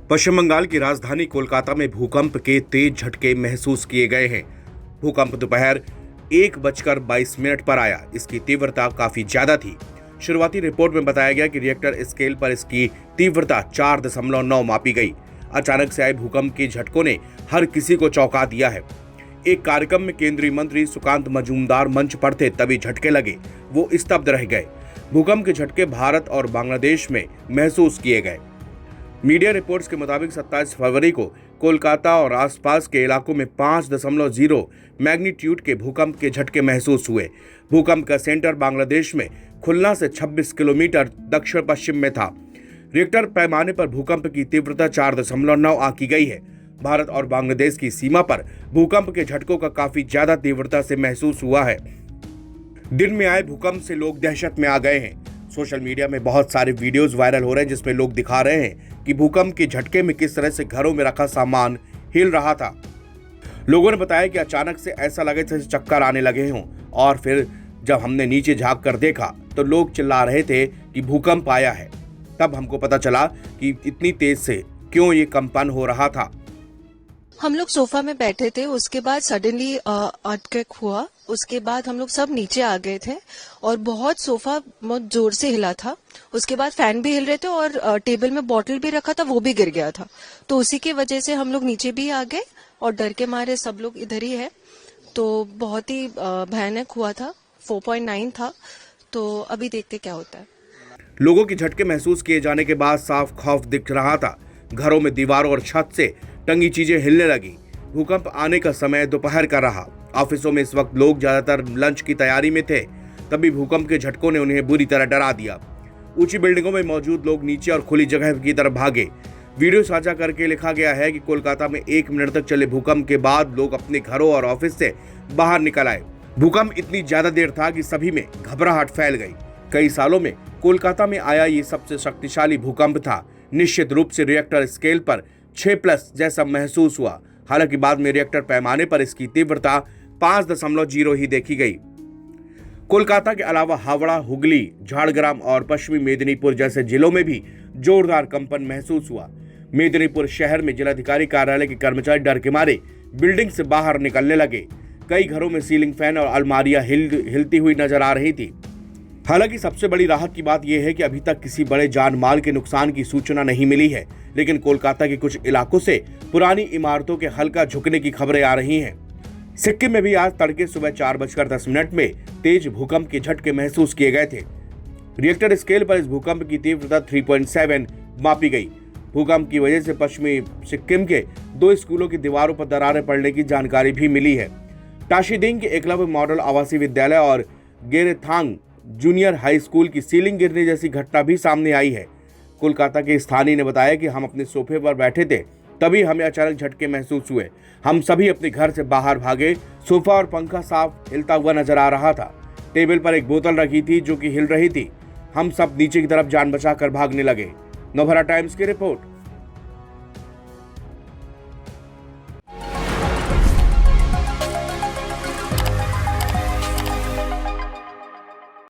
पश्चिम बंगाल की राजधानी कोलकाता में भूकंप के तेज झटके महसूस किए गए हैं। भूकंप दोपहर 1:22 पर आया। इसकी तीव्रता काफी ज्यादा थी। शुरुआती रिपोर्ट में बताया गया कि रिएक्टर स्केल पर इसकी तीव्रता 4.9 मापी गई। अचानक से आए भूकंप के झटकों ने हर किसी को चौंका दिया है। एक कार्यक्रम में केंद्रीय मंत्री सुकांत मजूमदार मंच पर थे, तभी झटके लगे। वो स्तब्ध रह गए। भूकंप के झटके भारत और बांग्लादेश में महसूस किए गए। मीडिया रिपोर्ट्स के मुताबिक 27 फरवरी को कोलकाता और आसपास के इलाकों में 5.0 मैग्नीट्यूड के भूकंप के झटके महसूस हुए। भूकंप का सेंटर बांग्लादेश में खुलना से 26 किलोमीटर दक्षिण पश्चिम में था। रिक्टर पैमाने पर भूकंप की तीव्रता 4.9 आंकी गई है। भारत और बांग्लादेश की सीमा पर भूकंप के झटकों का काफी ज्यादा तीव्रता से महसूस हुआ है। दिन में आए भूकंप से लोग दहशत में आ गए हैं। सोशल मीडिया में बहुत सारे वीडियोस वायरल हो रहे हैं जिसमें लोग दिखा रहे हैं कि भूकंप के झटके में किस तरह से घरों में रखा सामान हिल रहा था। लोगों ने बताया कि अचानक से ऐसा लगे जैसे चक्कर आने लगे हों, और फिर जब हमने नीचे झांक कर देखा तो लोग चिल्ला रहे थे कि भूकंप आया है। तब हमको पता चला कि इतनी तेज से क्यों ये कंपन हो रहा था। हम लोग सोफा में बैठे थे, उसके बाद सडनली अर्थक्वेक हुआ। उसके बाद हम लोग सब नीचे आ गए थे और बहुत सोफा बहुत जोर से हिला था। उसके बाद फैन भी हिल रहे थे और टेबल में बॉटल भी रखा था, वो भी गिर गया था। तो उसी की वजह से हम लोग नीचे भी आ गए और डर के मारे सब लोग इधर ही है। तो बहुत ही भयानक हुआ था। 4.9 था। तो अभी देखते क्या होता है। लोगों के झटके महसूस किए जाने के बाद साफ खौफ दिख रहा था। घरों में दीवारों और छत से टंगी चीजें हिलने लगी। भूकंप आने का समय दोपहर का रहा। ऑफिसों में इस वक्त लोग ज्यादातर लंच की तैयारी में थे। तभी भूकंप के झटकों ने उन्हें बुरी तरह डरा दिया। ऊंची बिल्डिंगों में मौजूद लोग नीचे और खुली जगह की तरफ भागे। वीडियो साझा करके लिखा गया है कि कोलकाता में 1 मिनट तक चले भूकंप के बाद लोग अपने घरों और ऑफिस से बाहर निकल आए। भूकंप इतनी ज्यादा देर था कि सभी में घबराहट फैल गई। कई सालों में कोलकाता में आया ये सबसे शक्तिशाली भूकंप था। निश्चित रूप से रिएक्टर स्केल पर 6+ जैसा महसूस हुआ। हालांकि बाद में रिएक्टर पैमाने पर इसकी तीव्रता 5.0 ही देखी गई। कोलकाता के अलावा हावड़ा, हुगली, झाड़ग्राम और पश्चिमी मेदिनीपुर जैसे जिलों में भी जोरदार कंपन महसूस हुआ। मेदिनीपुर शहर में जिलाधिकारी कार्यालय के कर्मचारी डर के मारे बिल्डिंग से बाहर निकलने लगे। कई घरों में सीलिंग फैन और अलमारियां हिलती हुई नजर आ रही थी। हालांकि सबसे बड़ी राहत की बात यह है कि अभी तक किसी बड़े जान माल के नुकसान की सूचना नहीं मिली है, लेकिन कोलकाता के कुछ इलाकों से पुरानी इमारतों के हल्का झुकने की खबरें आ रही हैं। सिक्किम में भी आज तड़के सुबह 4:10 में तेज भूकंप के झटके महसूस किए गए थे। रिएक्टर स्केल पर इस भूकंप की तीव्रता 3.7 मापी गई। भूकंप की वजह से पश्चिमी सिक्किम के 2 स्कूलों की दीवारों पर दरारें पड़ने की जानकारी भी मिली है। टाशीडिंग के एकलव्य मॉडल आवासीय विद्यालय और गेरेथांग जूनियर हाई स्कूल की सीलिंग गिरने जैसी घटना भी सामने आई है। कोलकाता के स्थानीय ने बताया कि हम अपने सोफे पर बैठे थे, तभी हमें अचानक झटके महसूस हुए। हम सभी अपने घर से बाहर भागे। सोफा और पंखा साफ हिलता हुआ नजर आ रहा था। टेबल पर एक बोतल रखी थी जो कि हिल रही थी। हम सब नीचे की तरफ जान बचाकर भागने लगे। नवभारत टाइम्स की रिपोर्ट।